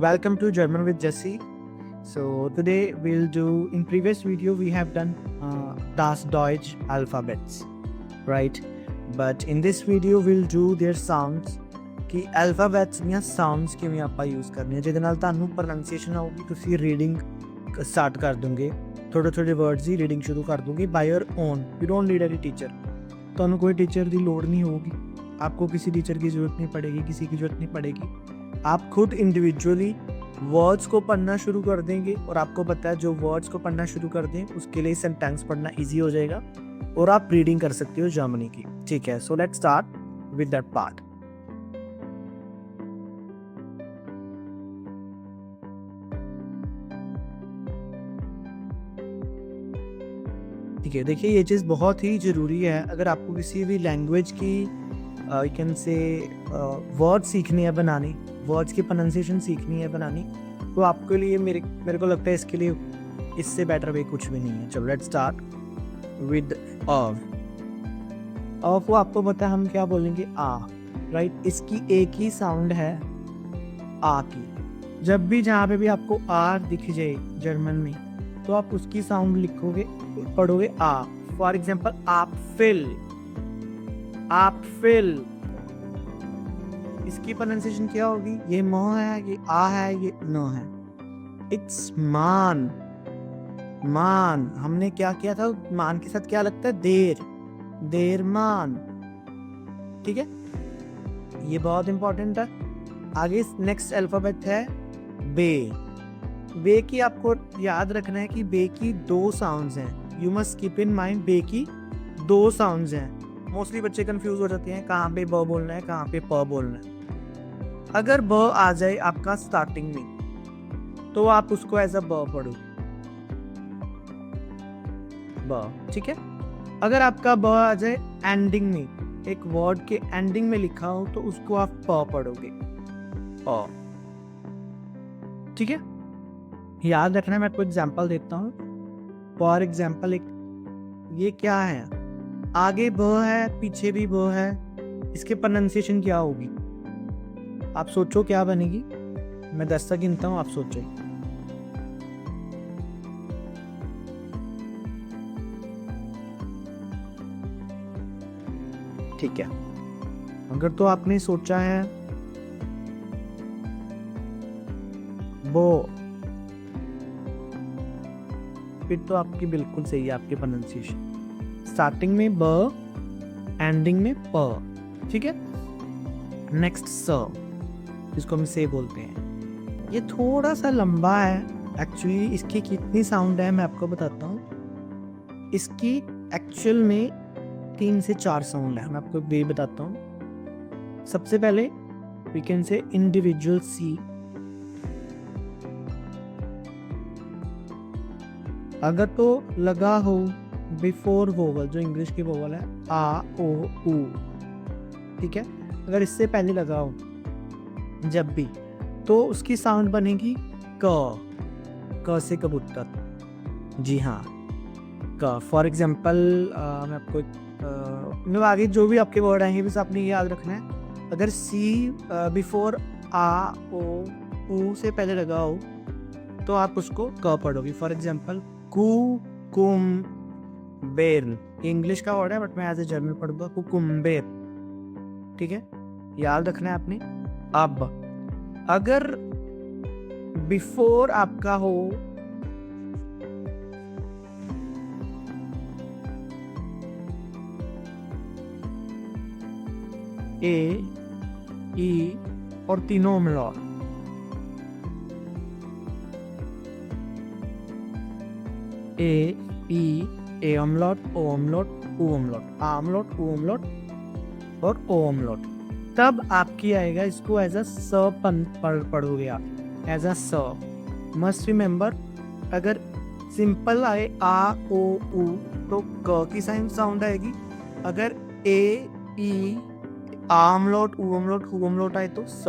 Welcome to German with Jesse. So today we'll do, in previous video we have done das Deutsch alphabets, right? But in this video we'll do their sounds कि alphabets ਦੀਆਂ sounds ਕਿਵੇਂ ਆਪਾਂ use ਕਰਨੇ ਆ ਜਿਹਦੇ ਨਾਲ ਤੁਹਾਨੂੰ pronunciation ਆਊਗੀ, ਤੁਸੀਂ reading start ਕਰ ਦੋਗੇ, ਥੋੜੇ ਥੋੜੇ words ਦੀ reading ਸ਼ੁਰੂ ਕਰ ਦੋਗੇ by your own. You don't need any teacher. ਤੁਹਾਨੂੰ ਕੋਈ टीचर ਦੀ ਲੋੜ नहीं होगी, आपको किसी टीचर की ज़रूरत नहीं पड़ेगी, किसी की ज़रूरत नहीं पड़ेगी. आप खुद इंडिविजुअली वर्ड्स को पढ़ना शुरू कर देंगे और आपको पता है जो वर्ड्स को पढ़ना शुरू कर दें उसके लिए सेंटेंस पढ़ना इजी हो जाएगा और आप रीडिंग कर सकते हो जर्मनी की. ठीक है, so let's start with that part. ठीक है, देखिए ये चीज़ बहुत ही ज़रूरी है. अगर आपको किसी भी लैंग्वेज की यू कैन से वर्ड सीखनी है, बनानी वर्ड्स की प्रोनाउंसिएशन सीखनी है, बनानी, तो आपके लिए मेरे को लगता है इसके लिए इससे बेटर वे कुछ भी नहीं है. चलो let's start with of. Of को आपको पता है हम क्या बोलेंगे, आ, राइट. इसकी एक ही साउंड है आ की. जब भी जहाँ पे भी आपको आ दिख जाए जर्मन में तो आप उसकी साउंड लिखोगे, पढ़ोगे आ. फॉर एग्जाम्पल आप फिल, आप फिल, इसकी प्रोनाउंसिएशन क्या होगी, ये म है, ये आ है, ये न है. इट्स मान. मान हमने क्या किया था, मान के साथ क्या लगता है, देर, देर मान. ठीक है, ये बहुत इंपॉर्टेंट है. आगे नेक्स्ट अल्फाबेट है बे. बे की आपको याद रखना है कि बे की दो साउंड्स हैं. You must keep in mind बे की दो साउंड्स हैं. मोस्टली बच्चे कंफ्यूज हो जाते हैं कहाँ पे ब बोलना है, कहाँ पे प बोलना है. अगर ब आ जाए आपका स्टार्टिंग में तो आप उसको एज अ ब पढ़ो, ब. ठीक है, अगर आपका ब आ जाए एंडिंग में, एक वर्ड के एंडिंग में लिखा हो तो उसको आप प पढ़ोगे, प. ठीक है, याद रखना. मैं आपको एग्जांपल देता हूँ. फॉर एग्जांपल एक ये क्या है, आगे ब है, पीछे भी ब है, इसके प्रोनाउंसिएशन क्या होगी, आप सोचो क्या बनेगी. मैं 10 तक गिनता हूँ, आप सोचो. ठीक है, अगर तो आपने सोचा है बो, फिर तो आपकी बिल्कुल सही है आपकी प्रोनाउंसिएशन. स्टार्टिंग में ब, एंडिंग में प. ठीक है, नेक्स्ट स, जिसको हम से बोलते हैं. ये थोड़ा सा लंबा है एक्चुअली. इसकी कितनी साउंड है मैं आपको बताता हूँ. इसकी एक्चुअल में 3 से 4 साउंड है. मैं आपको वे बताता हूँ. सबसे पहले वी कैन से इंडिविजुअल सी. अगर तो लगा हो बिफोर वोवल, जो इंग्लिश की वोवल है आ, ओ, ऊ. ठीक है, अगर इससे पहले लगा हो जब भी, तो उसकी साउंड बनेगी क से कबूतर. जी हाँ, क. फॉर एग्जाम्पल मैं आपको आगे जो भी आपके वर्ड आएंगे बस आपने ये याद रखना है. अगर सी बिफोर आ, ओ, ऊ से पहले लगा हो तो आप उसको क पढ़ोगे. फॉर एग्जाम्पल कु, कुम, बेर. इंग्लिश का वर्ड है बट मैं एज ए जर्मन पढ़ूंगा कुकुम्बेर. ठीक है, याद रखना है आपने. अब अगर बिफोर आपका हो ए, ई और तीनों मिला, ए, ई, ए अमलॉट, ओ अमलॉट, ऊ अमलॉट, आ अमलॉट, ऊ अमलॉट और ओ अमलॉट, तब आपकी आएगा. इसको एज अ स पढ़ोगे आप, एज अ स. मस्ट रिमेंबर, अगर सिंपल आए आ, ओ, ऊ तो क की साउंड आएगी. अगर ए, ई, आ अमलॉट, ऊ अमलॉट, हू अमलॉट आए तो स.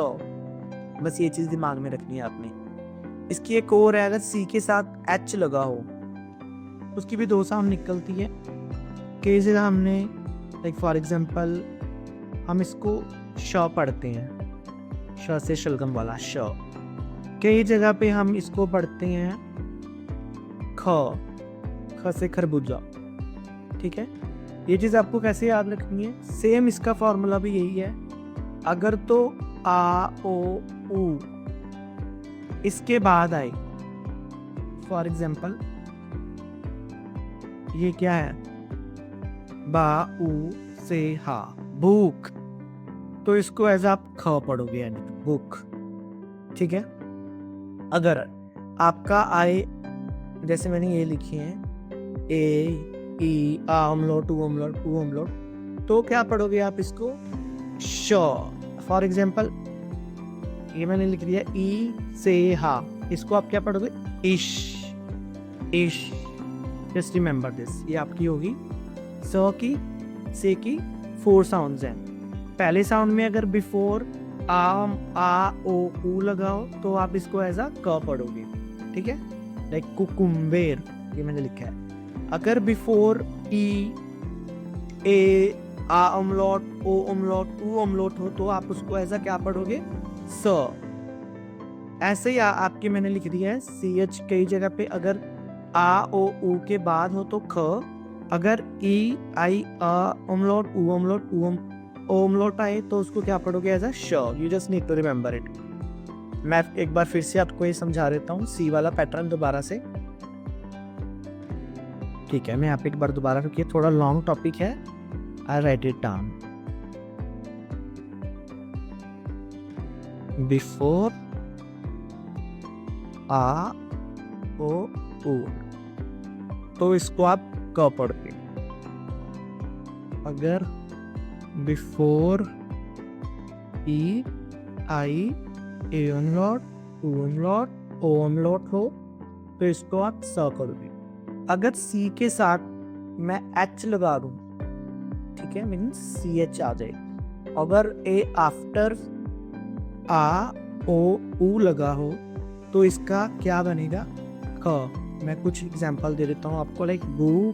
बस ये चीज़ दिमाग में रखनी है आपने. इसकी एक और है, अगर सी के साथ एच लगा हो उसकी भी 2 साउंड निकलती है. कैसे हमने लाइक फॉर एग्जांपल हम इसको श पढ़ते हैं, श से शलगम वाला श. कई जगह पे हम इसको पढ़ते हैं ख से खरबूजा। ठीक है, ये चीज आपको कैसे याद रखनी है, सेम इसका फॉर्मूला भी यही है। अगर तो आ ओ ऊ इसके बाद आए, फॉर एग्जाम्पल ये क्या है, बा ऊ से हा, भूख, तो इसको एज आप ख पढ़ोगे, यानी भूख। ठीक है, अगर आपका आए, जैसे मैंने ये लिखी है ए ई आ अमलोट ऊ अमलोट ऊ अमलोट, तो क्या पढ़ोगे आप इसको श। फॉर एग्जाम्पल ये मैंने लिख दिया ई से हा, इसको आप क्या पढ़ोगे इश इश। जस्ट रिमेंबर दिस, ये आपकी होगी स की से की 4 साउंड्स हैं। पहले साउंड में अगर बिफोर आ ओ ऊ लगाओ तो आप इसको एज अ क पढ़ोगे। ठीक है, लाइक कुकुम्बेर, ये मैंने लिखा है। अगर बिफोर ई ए आ अमलॉट ओ अमलॉट ऊ अमलॉट हो तो आप उसको एज अ क्या पढ़ोगे स। ऐसे ही आपकी मैंने लिख दिया है सी एच कई जगह पे, अगर आ ओ ऊ के बाद हो तो ख, अगर ई आई आ अमलॉट ऊ अमलॉट ओ अमलॉट आए तो उसको क्या पढ़ोगे एज अ श। You just need to remember it. मैं एक बार फिर से आपको ये समझा देता हूँ सी वाला पैटर्न दोबारा से। ठीक है, मैं यहाँ पे एक बार दोबारा, क्योंकि थोड़ा लॉन्ग टॉपिक है, आई राइट इट डाउन। बिफोर आ ओ ऊ, तो इसको आप क पढ़ोगे। अगर बिफोर ई आई ए अमलॉट ऊ अमलॉट ओ अमलॉट हो तो इसको आप स करोगे। अगर सी के साथ मैं एच लगा दूं, ठीक है, मीन्स सी एच आ जाए। अगर ए आफ्टर आ ओ ऊ लगा हो तो इसका क्या बनेगा ख। मैं कुछ एग्जांपल दे देता हूँ आपको, लाइक बू।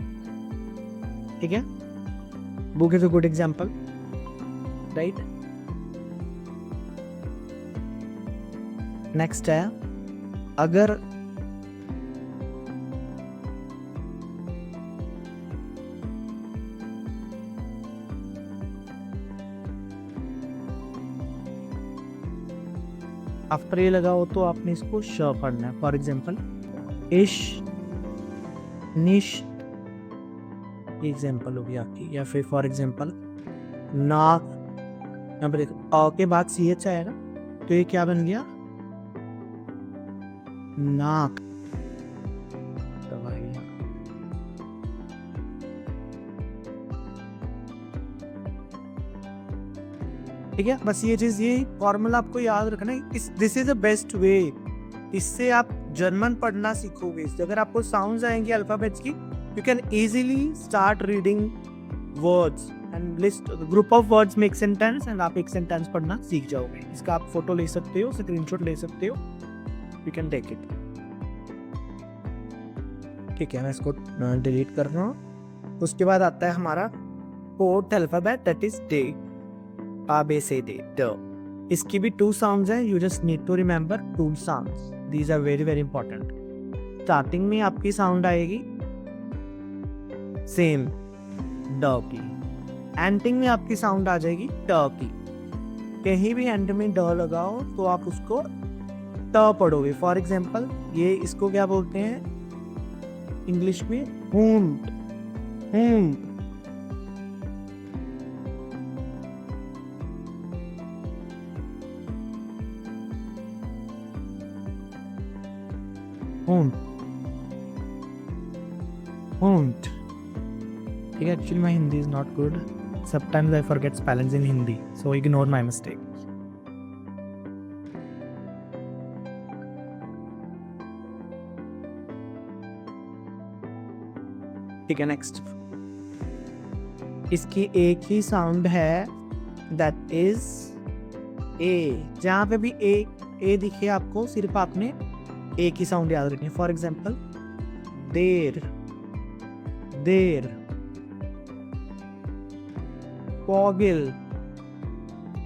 ठीक है, book is a good example, right. Next है, अगर आफ्टर ये लगा हो तो आपने इसको श पढ़ना है। फॉर एग्जाम्पल इश निश, ये एग्जाम्पल होगी आपकी। या फिर फॉर एग्जाम्पल नाक, यहाँ पर देखो अ के बाद सी एच आएगा तो ये क्या बन गया नाक। ठीक है, बस ये चीज, ये फॉर्मूला आपको याद रखना है। This is the best way, इससे आप जर्मन पढ़ना सीखोगे। अगर आपको साउंड्स आएंगे अल्फाबेट्स की, you can easily start reading words and list group of words में एक सेंटेंस, एंड आप एक सेंटेंस पढ़ना सीख जाओगे। इसका आप फोटो ले सकते हो, स्क्रीनशॉट ले सकते हो, यू कैन टेक इट। ठीक है, मैं इसको डिलीट कर रहा हूँ। उसके बाद आता है हमारा fourth alphabet, that is day. A B C D D। इसकी भी 2 साउंड्स हैं, you just need to remember 2 sounds, these are very very important. Starting में आपकी साउंड आएगी सेम ड की, एंडिंग में आपकी साउंड आ जाएगी ट की। कहीं भी एंड में ड लगाओ तो आप उसको ट पढ़ोगे। फॉर एग्जाम्पल ये इसको क्या बोलते हैं इंग्लिश में, हूंट हूंट। Haunt. ठीक है, actually my Hindi is not good. Sometimes I forget spellings in Hindi, so ignore my mistake. ठीक है, नेक्स्ट इसकी एक ही साउंड है, दैट इज ए। जहां पे भी ए दिखे आपको, सिर्फ आपने एक ही साउंड याद रखनी है। फॉर एग्जाम्पल देर देर, पोगिल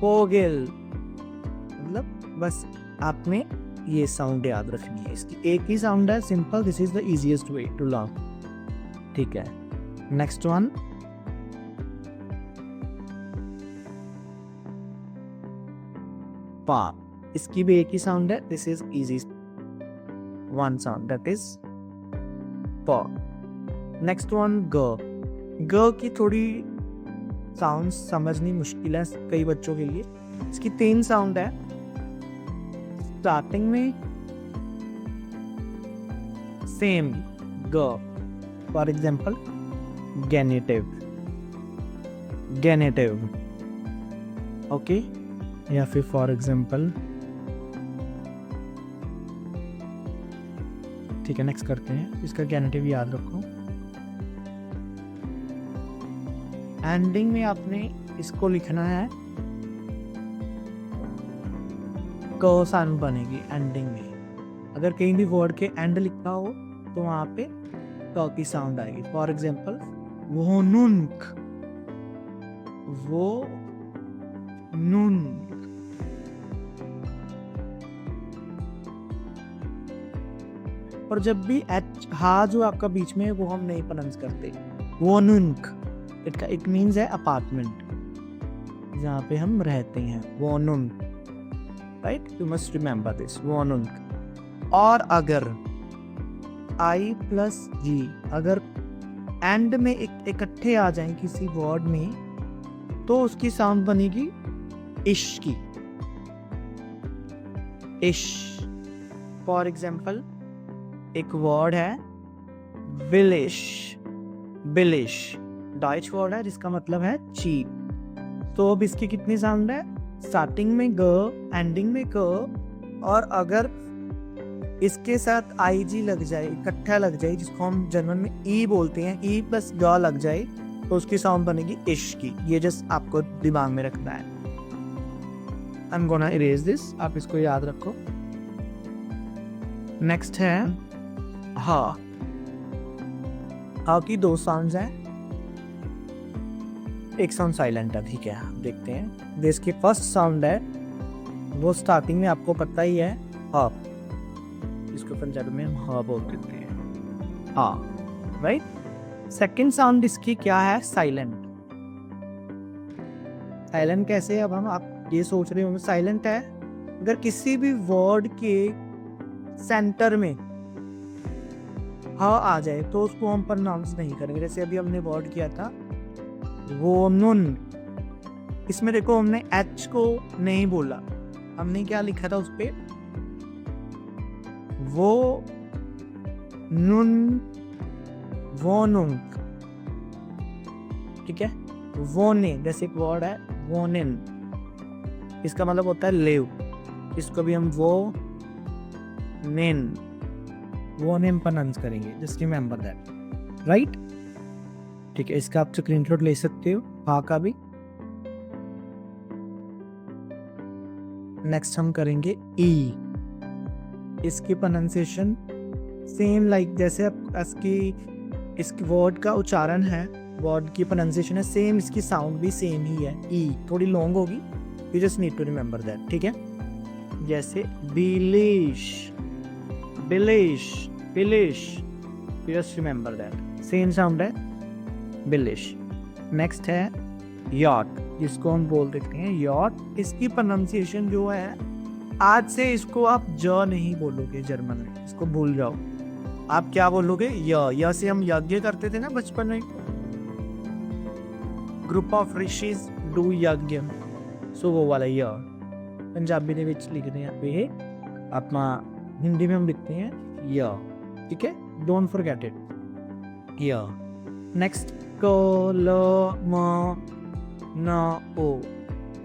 पोगिल, मतलब बस आपने ये साउंड याद रखनी है, इसकी एक ही साउंड है, simple, this is the easiest way to learn, ठीक है। नेक्स्ट वन, पा, इसकी भी एक ही साउंड है, this is easy one sound, that is प। नेक्स्ट वन, ग की थोड़ी साउंड समझनी मुश्किल है कई बच्चों के लिए। इसकी 3 साउंड है, स्टार्टिंग में सेम ग, फॉर एग्जाम्पल गेनेटिव, गेनेटिव, ओके, या फिर फॉर एग्जाम्पल, ठीक है। नेक्स्ट करते हैं, इसका गेनेटिव याद रखो। एंडिंग में आपने इसको लिखना है, क साउंड बनेगी एंडिंग में। अगर कहीं भी वर्ड के एंड लिखा हो तो वहां पे क की साउंड आएगी। फॉर एग्जाम्पल वोनुन्क, वो नुन, और जब भी एच हा जो आपका बीच में है वो हम नहीं प्रोनाउंस करते। वोनुन्क, इट मीन्स है अपार्टमेंट, जहाँ पे हम रहते हैं, वोनुन्क, right, you must remember this, वोनुन्क। और अगर आई प्लस जी अगर एंड में इकट्ठे आ जाएं किसी वर्ड में तो उसकी साउंड बनेगी इश की, इश। फॉर एग्जाम्पल एक वर्ड है विलिश, बिलिश, डॉइच वर्ड है जिसका मतलब है चीप। तो अब इसकी कितनी साउंड है, स्टार्टिंग में ग, एंडिंग में क, और अगर इसके साथ आई जी लग जाए, इकट्ठा लग जाए, जिसको हम जर्मन में ई बोलते हैं, ई प्लस ग लग जाए तो उसकी साउंड बनेगी इश की। ये जस्ट आपको दिमाग में रखना है। आई एम गोना इरेज दिस, आप इसको याद रखो। नेक्स्ट है हा, हा की 2 साउंड्स हैं, एक साउंड साइलेंट है, ठीक है, देखते हैं। इसकी फर्स्ट साउंड है वो स्टार्टिंग में आपको पता ही है, हा, इसको पंजाबी में हम हा बोल देते हैं, हा, राइट। सेकंड साउंड इसकी क्या है, साइलेंट। साइलेंट कैसे, अब हम आप ये सोच रहे होंगे साइलेंट है अगर किसी भी वर्ड के सेंटर में हा आ जाए तो उसको हम प्रोनाउंस नहीं करेंगे। जैसे अभी हमने वर्ड किया था वो नुन, इसमें देखो हमने एच को नहीं बोला, हमने क्या लिखा था उस पे, वो नुन, वो नुंक, ठीक है। वो ने, जैसे एक वर्ड है वोनिन, इसका मतलब होता है लिव, इसको भी हम वो नेन, वो नेम प्रोनाउंस करेंगे, जस्ट रिमेंबर दैट, राइट, ठीक है। इसका आप स्क्रीनशॉट ले सकते हो, हा का भी। नेक्स्ट हम करेंगे ई, इसकी प्रोनाउंसिएशन सेम लाइक जैसे इसकी वर्ड का उच्चारण है, वर्ड की प्रोनाउंसिएशन है सेम, इसकी साउंड भी सेम ही है, ई थोड़ी लॉन्ग होगी, you just need to remember that, ठीक है। जैसे बिलिश, बिलिश, बिलिश, you just remember that, same sound है, बिलिश। नेक्स्ट है यॉट, जिसको हम बोल देते हैं यॉट, इसकी प्रोनाउंसिएशन जो है, आज से इसको आप ज नहीं बोलोगे जर्मन में, इसको भूल जाओ। आप क्या बोलोगे, य से हम यज्ञ करते थे ना बचपन में, ग्रुप ऑफ ऋषिज डू यज्ञ, सो वो वाला य पंजाबी ਦੇ ਵਿੱਚ लिखते हैं पे, अपना हिंदी में हम लिखते हैं य, ठीक है, डोंट फॉरगेट इट, य। नेक्स्ट क ल म न ओ,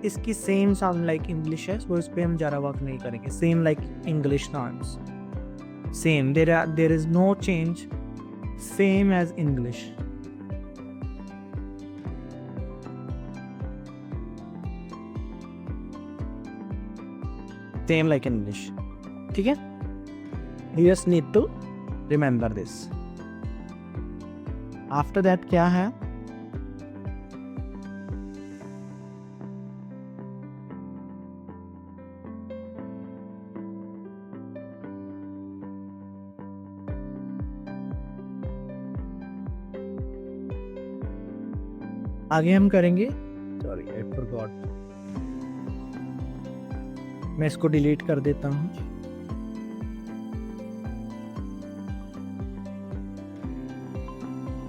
इसकी सेम साउंड लाइक इंग्लिश है, सो इस पे हम ज़्यादा वर्क नहीं करेंगे, same like English sounds, same, there is no change, same as English. Same like English, ठीक है, you just need to remember this. After that क्या है, आगे हम करेंगे, सॉरी आई फॉरगॉट, मैं इसको डिलीट कर देता हूँ।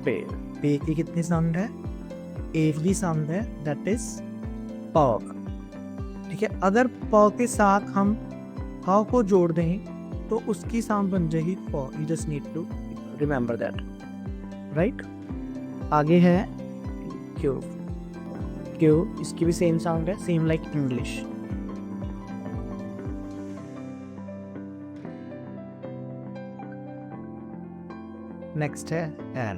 पे पे की कितनी साउंड है? एक भी साउंड है, दैट इज प। ठीक है, अगर प के साथ हम ह को जोड़ दें तो उसकी साउंड बन जाएगी प। You just need to remember that, right. आगे है क्यू। क्यू, इसकी भी सेम साउंड है, सेम लाइक इंग्लिश। नेक्स्ट है एन।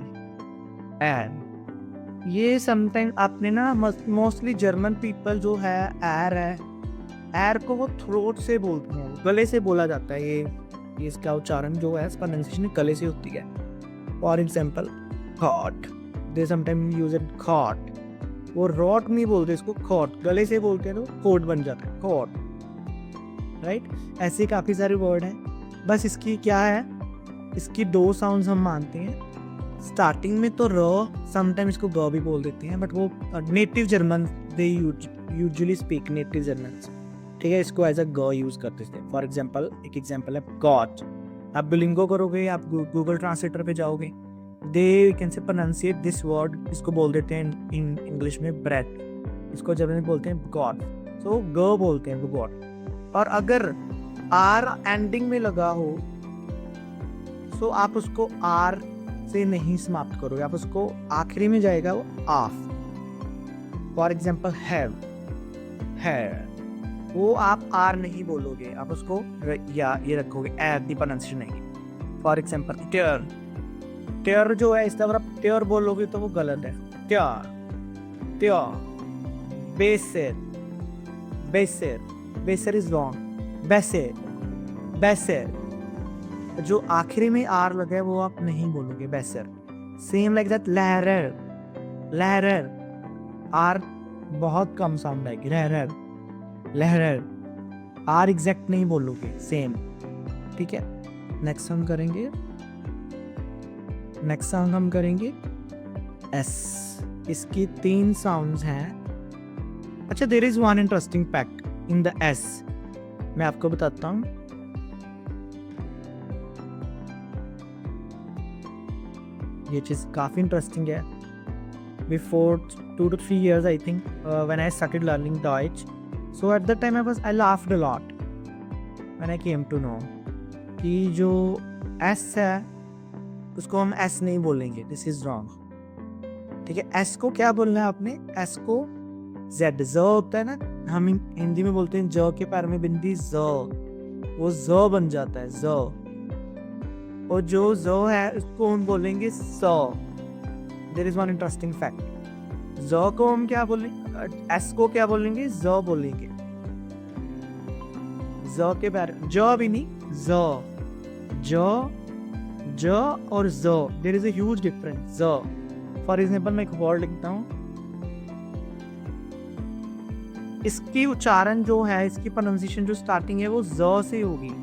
एन ये समटाइम आपने ना मोस्टली जर्मन पीपल जो है एर को वो थ्रोट से बोलते हैं, गले से बोला जाता है। ये इसका उच्चारण जो है, प्रोनाउंसिएशन गले से होती है। फॉर एग्जांपल खॉट, दे समटाइम यूज इट खॉट। वो रॉट नहीं बोलते इसको, खॉट, गले से बोलते हैं तो खोट बन जाता है, खॉट, राइट। ऐसे काफ़ी सारे वर्ड हैं। बस इसकी क्या है, इसकी दो साउंड्स हम मानते हैं। स्टार्टिंग में तो र, समटाइम इसको ग भी बोल देते हैं, बट वो native German they usually speak, native Germans, ठीक है, इसको एज अ ग यूज करते थे। फॉर एग्जांपल, एक एग्जांपल है गॉड। आप बिलिंगो करोगे, आप गूगल ट्रांसलेटर पे जाओगे, they can say pronunciate this word, इसको बोल देते हैं इन इंग्लिश में ब्रेड, इसको जर्मन में बोलते हैं गॉड, सो ग बोलते हैं वो गॉड। और अगर आर एंडिंग में लगा हो सो आप उसको आर से नहीं समाप्त करोगे, आप उसको आखिरी में जाएगा वो ऑफ। फॉर एग्जाम्पल हैव, है, वो आप आर नहीं बोलोगे, आप उसको या ये रखोगे, एट दी प्रोनाउंसिएशन नहीं। फॉर एग्जाम्पल टेयर, टेयर जो है, इस अगर आप टेयर बोलोगे तो वो गलत है, टेयर, टेयर। बेसर, बेसर, बेसर इज रॉन्ग, बेसर, बेसर। जो आखिरी में आर लगा है वो आप नहीं बोलोगे, बेसर। सेम लाइक दैट लहरर, लहरर, आर बहुत कम साउंड आएगी, लहरर, लहरर, आर एग्जैक्ट नहीं बोलोगे, सेम, ठीक है। नेक्स्ट हम करेंगे, नेक्स्ट साउंड हम करेंगे एस। इसकी 3 साउंड्स हैं। अच्छा, there is one interesting fact in the S, मैं आपको बताता हूँ। ये चीज़ काफ़ी इंटरेस्टिंग है। Before 2 to 3 years, I think, when I started learning Deutsch, so at that time I laughed a lot when I came to know कि जो S है उसको हम S नहीं बोलेंगे, this is wrong, ठीक है। S को क्या बोलना है आपने, S को Z, ज होता है ना, हम हिंदी में बोलते हैं ज के पैर में बिंदी, ज, वो ज बन जाता है, ज। और जो ज है उसको हम बोलेंगे स। There is one interesting fact, ज को हम क्या बोलेंगे, एस को क्या बोलेंगे, ज बोलेंगे। ज के पैर, ज भी नहीं, ज, ज, ज और ज, there is a huge difference. ज, फॉर एग्जांपल मैं एक वर्ड लिखता हूँ, इसकी उच्चारण जो है, इसकी प्रोनाउंसिएशन जो स्टार्टिंग है वो ज से होगी,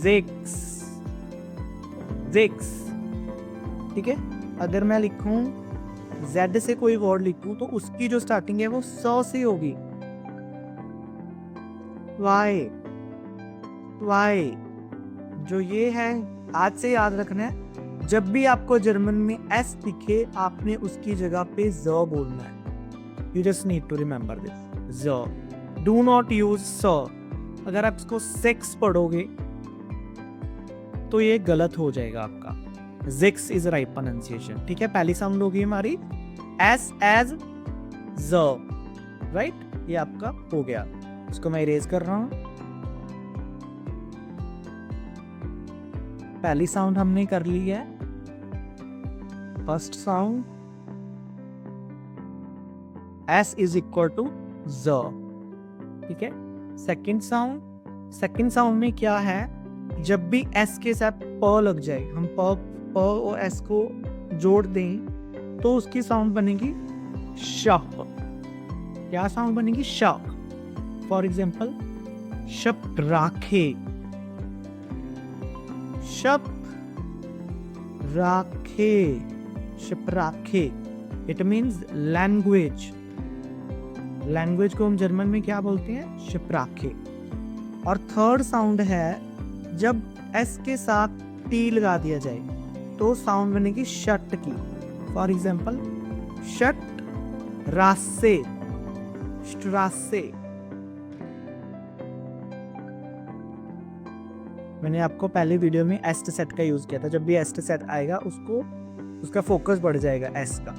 जिक्स, जिक्स, ठीक है। अगर मैं लिखूं Z से कोई वर्ड लिखूं तो उसकी जो स्टार्टिंग है वो स से होगी। वाई, वाई, जो ये है आज से याद रखना है, जब भी आपको जर्मन में S दिखे आपने उसकी जगह पे ज बोलना है। You just need to remember this, ज, डू नॉट यूज स। अगर आप इसको सेक्स पढ़ोगे तो ये गलत हो जाएगा आपका। जिक्स इज राइट प्रोनाउंसिएशन, ठीक है। पहली साउंड होगी हमारी एस एज ज, राइट, ये आपका हो गया। इसको मैं इरेज कर रहा हूं। पहली साउंड हमने कर ली है, first sound S is equal to ज, ठीक है। सेकंड साउंड, सेकंड साउंड में क्या है, जब भी एस के साथ प लग जाए, हम प और एस को जोड़ दें तो उसकी साउंड बनेगी शप। क्या साउंड बनेगी, शप। फॉर एग्जाम्पल शप राखे, शप राखे, शप राखे, इट मीन्स लैंग्वेज। लैंग्वेज को हम जर्मन में क्या बोलते हैं? शिप्राखे। और थर्ड साउंड है जब एस के साथ टी लगा दिया जाए तो साउंड बनेगी शट की। फॉर एग्जाम्पल शट रासे, स्ट्रासे। मैंने आपको पहले वीडियो में एस्ट सेट का यूज किया था। जब भी एस्ट सेट आएगा उसको उसका फोकस बढ़ जाएगा एस का।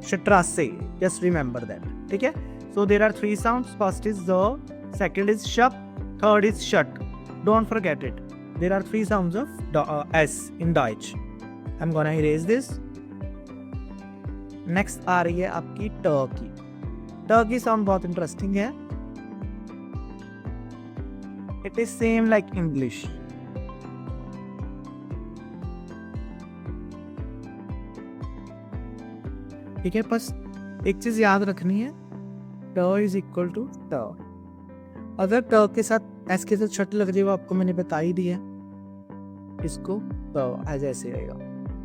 शट्रासे, जस्ट रिमेंबर दैट, ठीक है। So there are 3 sounds. First is द, सेकंड इज शप, थर्ड इज शट। Don't forget it. There are 3 sounds of S in डॉइच। I am gonna erase this. Next आ रही है आपकी ट की। ट की साउंड बहुत इंटरेस्टिंग है। It is same like English. ठीक है, बस एक चीज याद रखनी है, ट इज इक्वल टू ट। अगर ट के साथ एस के साथ शट लग जाए, वो आपको मैंने बता ही दिया, इसको ट एज ऐसे रहेगा।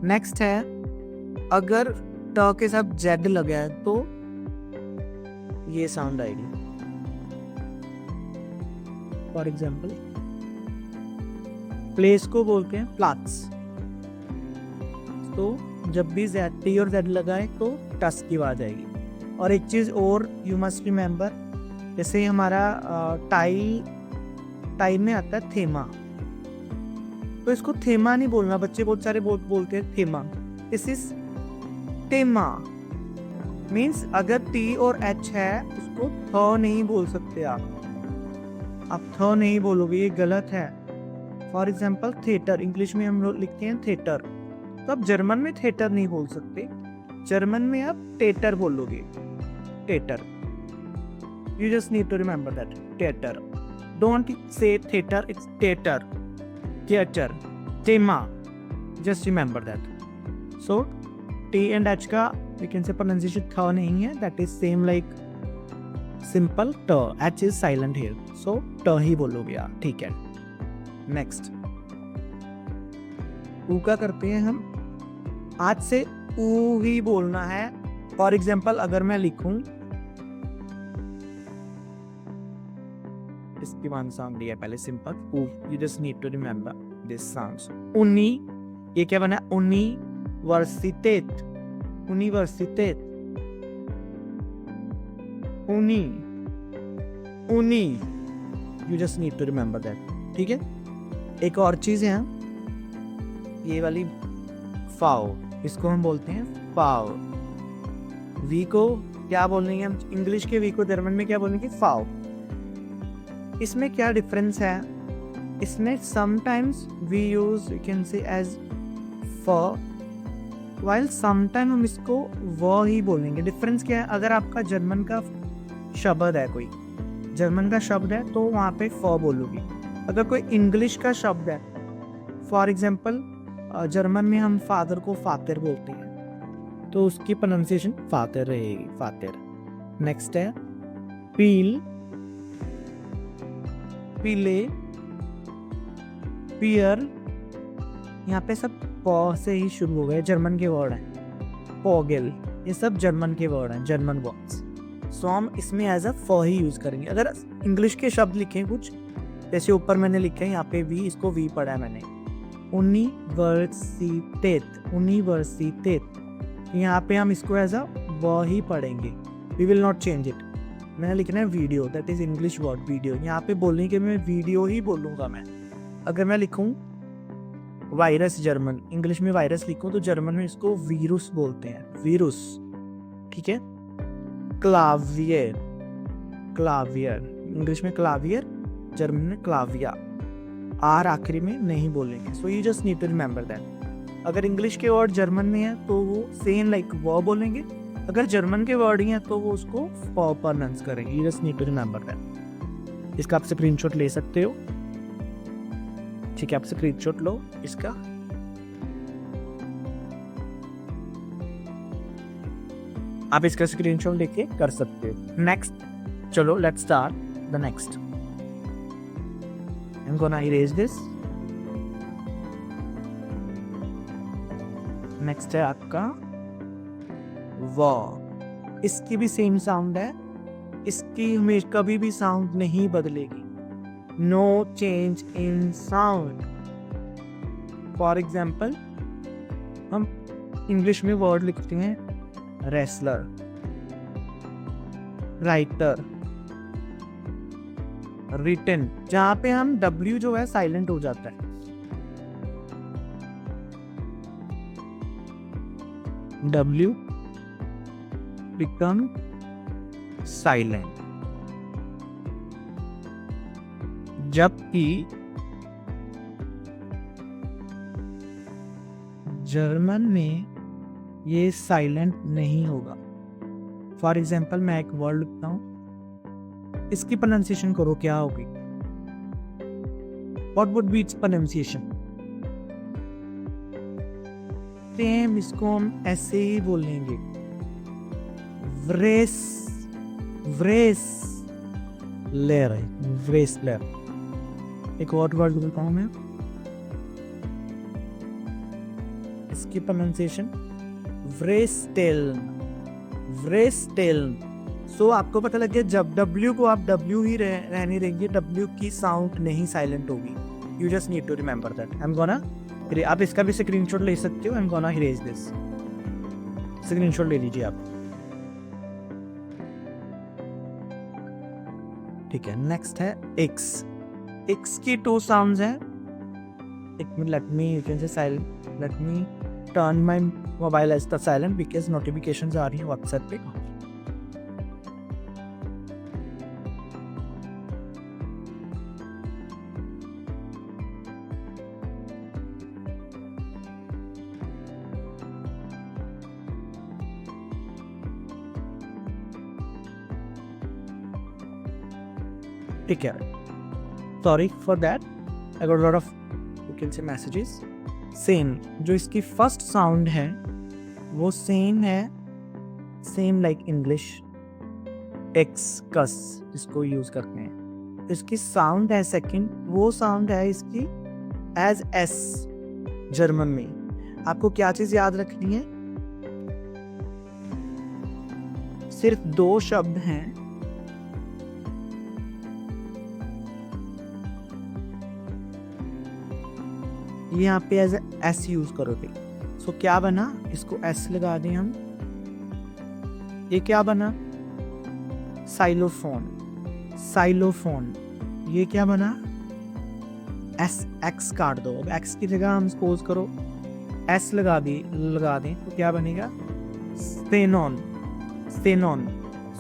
नेक्स्ट है अगर ट के साथ जेड लगा है तो ये साउंड आएगी। फॉर एग्जाम्पल प्लेस को बोलते हैं प्लाट्स। तो जब भी जेड, टी और जेड लगाए तो टस की आवाज आएगी। और एक चीज और यू मस्ट रिमेंबर, जैसे हमारा टाई में आता है थेमा, तो इसको थेमा नहीं बोलना। बच्चे बहुत सारे बोलते हैं थेमा। दिस इज टेमा। मीन्स अगर टी और एच है उसको थ नहीं बोल सकते आप थ नहीं बोलोगे, ये गलत है। फॉर एग्जाम्पल थिएटर, इंग्लिश में हम लोग लिखते हैं थिएटर, तो आप जर्मन में थिएटर नहीं बोल सकते। जर्मन में आप टेटर बोलोगे, टेटर। You just need to remember that, टेटर। डोंट से थिएटर, इट्स टेटर, थिएटर, थेमा। Just remember that. So T and H का वी कैन से प्रोनाउंसिएशन थ नहीं है, that is same like simple ट। H is silent here, so ट ही बोलोगे आप, ठीक है। नेक्स्ट ऊ का करते हैं हम। आज से ऊ ही बोलना है। फॉर एग्जाम्पल अगर मैं लिखूं, इसकी वन साउंड दिया पहले सिंपल ऊ, you just need to remember this sounds. उनी, ये क्या बना? यूनिवर्सिटेट, यूनिवर्सिटेट, उनी, उनी। You just need to remember that, ठीक है। एक और चीज है, ये वाली फाओ, इसको हम बोलते हैं फाओ। वी को क्या बोलेंगे हम? इंग्लिश के वी को जर्मन में क्या बोलेंगे? फाओ। इसमें क्या डिफरेंस है? इसमें sometimes we use, you can say as फ, वाइल समटाइम हम इसको व ही बोलेंगे। डिफरेंस क्या है? अगर आपका जर्मन का शब्द है, कोई जर्मन का शब्द है, तो वहाँ पे फ बोलोगे। अगर कोई इंग्लिश का शब्द है, फॉर एग्जाम्पल जर्मन में हम फादर को फातर बोलते हैं, तो उसकी प्रोनाउंसिएशन फातर रहेगी, फातर। नेक्स्ट है पील, पीले, पियर। यहाँ पे सब प से ही शुरू हो गए, जर्मन के वर्ड हैं। पोगेल, ये सब जर्मन के वर्ड हैं, जर्मन वर्ड्स। सो हम इसमें एज अ फ ही यूज करेंगे। अगर इंग्लिश के शब्द लिखे कुछ, जैसे ऊपर मैंने लिखा है यहाँ पे वी, इसको वी पढ़ा है मैंने, यूनिवर्सिटेट, यूनिवर्सिटेट। यहाँ पे हम इसको एज अ व ही पढ़ेंगे, we will not change it. मैंने लिखना है video, that is English word video. यहाँ पे बोलने के मैं वीडियो ही बोलूंगा मैं। अगर मैं लिखूं वायरस, जर्मन इंग्लिश में वायरस लिखूं, तो जर्मन में इसको वीरुस बोलते हैं, वीरुस, ठीक है। क्लावियर, क्लावियर, इंग्लिश में क्लावियर, जर्मन में क्लाविया। आर आखिरी में नहीं बोलेंगे। So you just need to remember that. अगर इंग्लिश के वर्ड जर्मन में है तो वो सेम लाइक वो बोलेंगे, अगर जर्मन के वर्ड ही है तो वो उसको फ प्रोनाउंस करेंगे। You just need to remember that. इसका आप स्क्रीनशॉट ले सकते हो, ठीक है। आप स्क्रीनशॉट लो इसका। आप इसका स्क्रीनशॉट लेके कर सकते हो। नेक्स्ट, चलो let's start the next. I'm gonna erase this. Next है आपका व। इसकी भी सेम साउंड है, इसकी हमेशा कभी भी साउंड नहीं बदलेगी। No change in sound. For example हम इंग्लिश में वर्ड लिखते हैं रेसलर, राइटर, रिटन, जहां पे हम W जो है साइलेंट हो जाता है। W become silent। जबकि जर्मन में ये साइलेंट नहीं होगा। फॉर एग्जाम्पल मैं एक वर्ड लिखता हूं, इसकी प्रोनाउंसिएशन करो, क्या होगी? What would be it's pronunciation? Same इसको हम ऐसे ही बोलेंगे, व्रेस, व्रेस लेर, व्रेस लेर। एक और वर्ड बोलता हूं मैं, इसकी प्रोनाउंसिएशन व्रेस्टेल्न, व्रेस्टेल्न। सो आपको पता लग गया, जब W को आप W ही रहने देंगे, W की साउंड नहीं साइलेंट होगी। You just need to remember that. I am gonna, आप इसका भी स्क्रीनशॉट ले सकते हो। I am gonna erase this, screenshot ले लीजिए आप। ठीक है, नेक्स्ट है X। X की 2 साउंड्स हैं। एक minute, let me, you can say silent, let me turn my mobile as the silent because notifications आ रही हैं व्हाट्सएप पे। ठीक है, sorry for that, I got lot of you can say messages. Same जो इसकी फर्स्ट साउंड है वो सेम है, सेम लाइक इंग्लिश एक्स, कस जिसको यूज करते हैं। इसकी साउंड है सेकंड, वो साउंड है इसकी एज एस जर्मन में। आपको क्या चीज याद रखनी है? सिर्फ 2 शब्द हैं, ये यहाँ पे एज एस यूज करोगे। सो क्या बना, इसको एस लगा दें हम, ये क्या बना? साइलोफोन, साइलोफोन। ये क्या बना? एस, एक्स काट दो। अब एक्स की जगह हम सपोज करो एस लगा दें तो क्या बनेगा? सेनॉन, सेनॉन।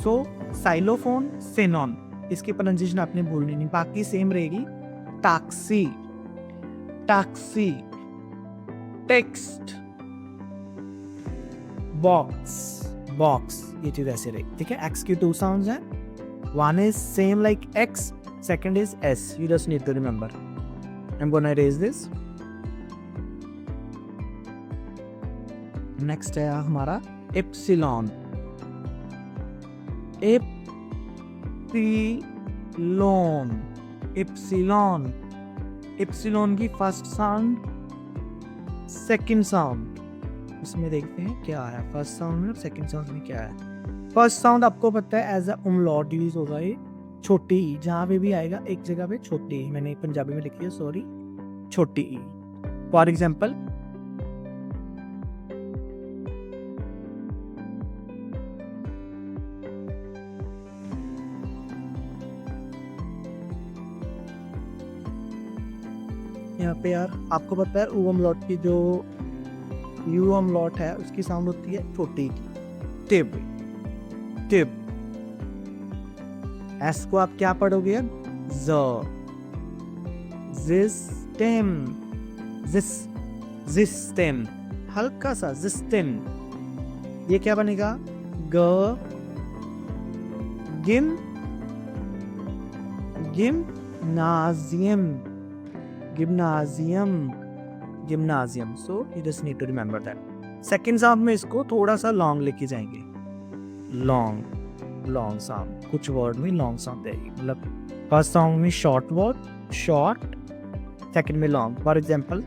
सो साइलोफोन, सेनॉन। इसकी प्रोनाउंसिएशन आपने भूलनी नहीं, बाकी सेम रहेगी। Taxi, taxi, text, box, box. ये चीज ऐसे रही, ठीक है। एक्स की 2 साउंड्स हैं, one is same like X, second is S. You just need to remember. I am gonna erase this. Next है हमारा एप्सिलॉन, एप्सिलॉन, एप्सिलॉन। एप्सिलॉन की फर्स्ट साउंड, सेकंड साउंड, इसमें देखते हैं क्या है फर्स्ट साउंड में और सेकंड साउंड में क्या है। फर्स्ट साउंड आपको पता है एज अ उमलॉट यूज होगा, ये छोटी ई, जहां पे भी आएगा एक जगह पे छोटी ई, मैंने पंजाबी में लिखी है सॉरी, छोटी ई। फॉर एग्जाम्पल यहाँ पे यार आपको पता है ऊ अमलॉट की जो यू अमलॉट है उसकी साउंड होती है छोटी की, टिब, टिब। एस को आप क्या पढ़ोगे? जिस्टेम, जिस्टेम, हल्का सा जिस्टेम। ये क्या बनेगा? ग, गिम, गिमनाजियम, गिमनाजियम, गिमनाजियम। So you just need to remember that. Second sound में इसको थोड़ा सा लॉन्ग लेके जाएंगे, लॉन्ग, लॉन्ग साउंड। कुछ वर्ड में लॉन्ग साउंड देगी, मतलब फर्स्ट साउंड में शॉर्ट वर्ड, शॉर्ट, सेकंड में लॉन्ग। फॉर एग्जांपल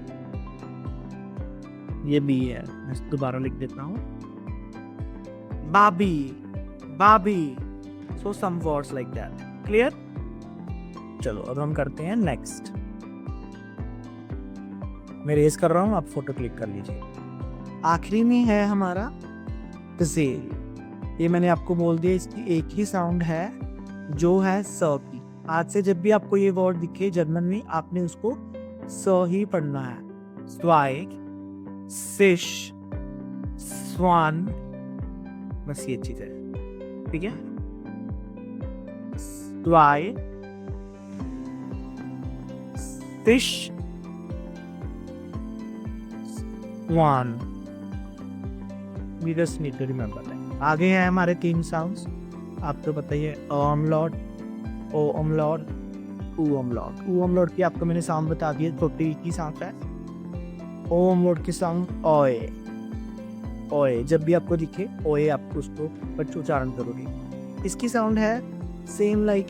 ये बी है, मैं दोबारा लिख देता हूँ, babi, babi. So some words like that. Clear? चलो अब हम करते हैं नेक्स्ट. मैं रेस कर रहा हूँ, आप फोटो क्लिक कर लीजिए. आखिरी में है हमारा gazelle. ये मैंने आपको बोल दिया, इसकी एक ही साउंड है जो है स की. आज से जब भी आपको ये वर्ड दिखे जर्मन में, आपने उसको स ही पढ़ना है. स्वाइग, फिश, स्वान, बस ये चीज है. ठीक है. स्वाइग, फिश, स्वान. We just need to remember that. आगे है हमारे 3 साउंड्स. आपको बताइए ऑमलॉट, ओ ऑमलॉट, ऊ ऑमलॉट. ऊ ऑमलॉट की आपको मैंने साउंड बता दिए, छोटी की साउंड है. ओ ऑमलॉट की साउंड ओए. ओए जब भी आपको दिखे ओए, आपको उसको बच्चों उच्चारण करोगे. इसकी साउंड है सेम लाइक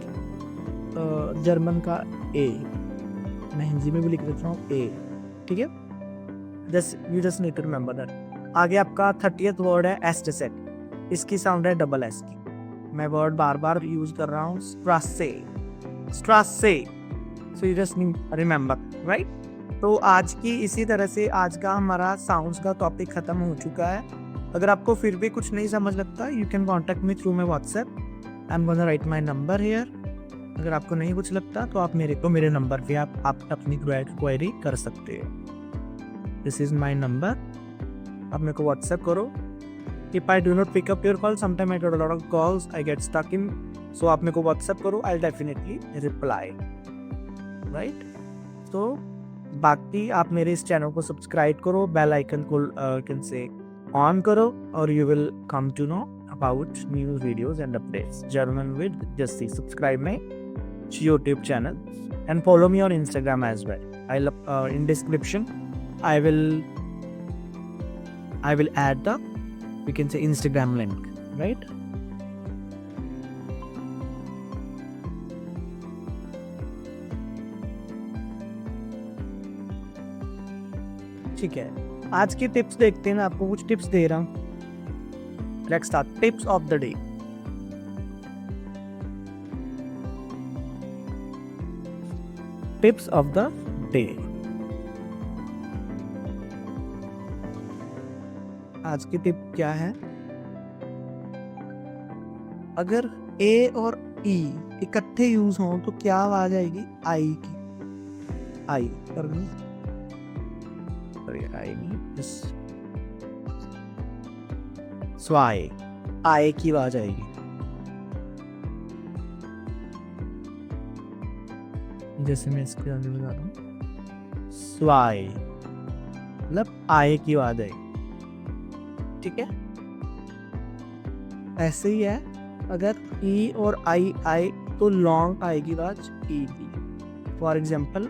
जर्मन का ए. मैं हिंदी में भी लिख देता हूँ ए. ठीक है. You just need to remember that. आगे आपका 30th वर्ड है एस्टेसेट. इसकी साउंड है डबल एस की. मैं वर्ड बार बार यूज कर रहा हूँ. स्ट्रासे, स्ट्रासे. So you just need remember, right. तो आज की इसी तरह से आज का हमारा साउंड्स का टॉपिक खत्म हो चुका है. अगर आपको फिर भी कुछ नहीं समझ लगता, you can contact me through my WhatsApp. I am gonna right my number here. अगर आपको नहीं कुछ लगता तो आप मेरे नंबर पे आप अपनी क्वेरी कर सकते हो. This is my number. आप मेरे को व्हाट्सएप करो. If I do not pick up your call, sometime I get a lot of calls, I get stuck in. So आप मेरे को व्हाट्सएप करो, आई डेफिनेटली रिप्लाई, राइट. तो बाकी आप मेरे इस चैनल को सब्सक्राइब करो, बेल आइकन को कैन से ऑन करो, और you will come to know about new videos and updates. German with Jesse. Subscribe my YouTube channel and follow me on Instagram as well. In description I will add the, we can say, Instagram link, right? ठीक है. आज की tips देखते हैं. मैं आपको कुछ tips दे रहा हूँ. Let's start. Tips of the day. Tips of the day. आज की टिप क्या है? अगर ए और ई इकट्ठे यूज हों तो क्या आवाज आएगी? आई की. आई कर दी. आई नहीं, स्वाई. आए की आवाज आएगी. जैसे मैं इसके आगे बता रहा हूँ, स्वाई मतलब आए की आवाज आएगी. ठीक है. ऐसे ही है. अगर ई और आई आए तो लॉन्ग आएगी आवाज ई की. फॉर एग्जाम्पल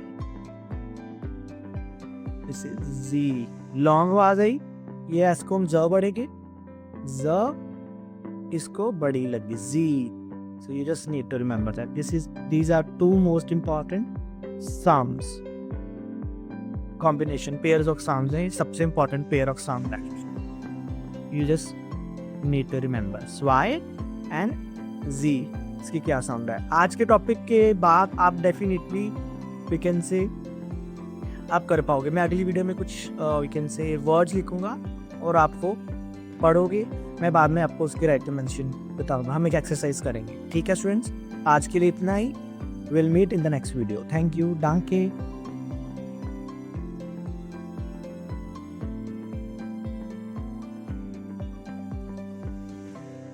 जैसे जी, लॉन्ग आवाज आई. ये इसको हम ज बढ़ेंगे, ज इसको बड़ी लगी, जी. So you just need to remember that these are 2 most important sounds. Combination pairs of sounds है. सबसे important pair of sound है. You just need to remember Y and Z. इसकी क्या साउंड है. आज के टॉपिक के बाद आप डेफिनेटली we can say आप कर पाओगे. मैं अगली वीडियो में कुछ we can say वर्ड्स लिखूंगा और आपको पढ़ोगे. मैं बाद में आपको उसके राइट मेंशन बताऊंगा. हम एक एक्सरसाइज करेंगे. ठीक है स्टूडेंट्स, आज के लिए इतना ही. Will meet in the next video. Thank you. डांके.